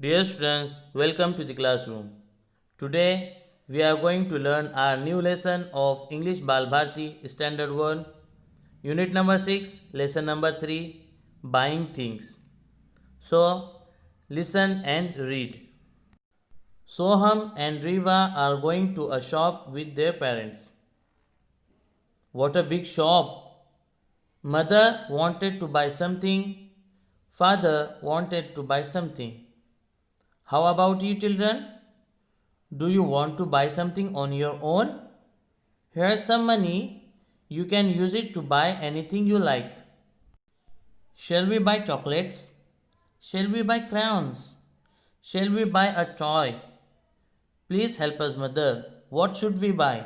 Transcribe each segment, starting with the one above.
Dear students, welcome to the classroom. Today we are going to learn our new lesson of English Bal Bharti Standard 1, Unit number 6, Lesson number 3, Buying Things. So, listen and read. Soham and Riva are going to a shop with their parents. What a big shop! Mother wanted to buy something, father wanted to buy something. How about you, children? Do you want to buy something on your own? Here's some money. You can use it to buy anything you like. Shall we buy chocolates? Shall we buy crayons? Shall we buy a toy? Please help us, mother. What should we buy?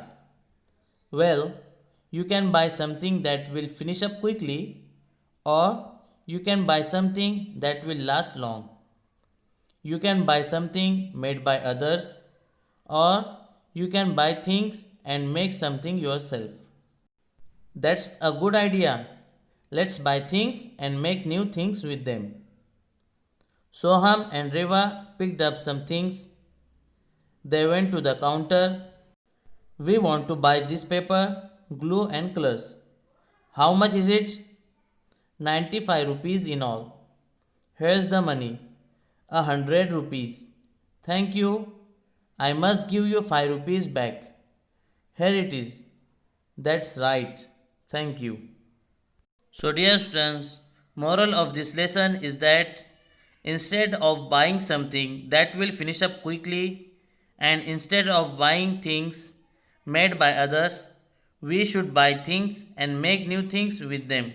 Well, you can buy something that will finish up quickly, or you can buy something that will last long. You can buy something made by others, or you can buy things and make something yourself. That's a good idea. Let's buy things and make new things with them. Soham and Reva picked up some things. They went to the counter. We want to buy this paper, glue and colors. How much is it? 95 rupees in all. Here's the money. 100 rupees. Thank you. I must give you 5 rupees back. Here it is. That's right. Thank you. So, dear students, moral of this lesson is that instead of buying something that will finish up quickly and instead of buying things made by others, we should buy things and make new things with them.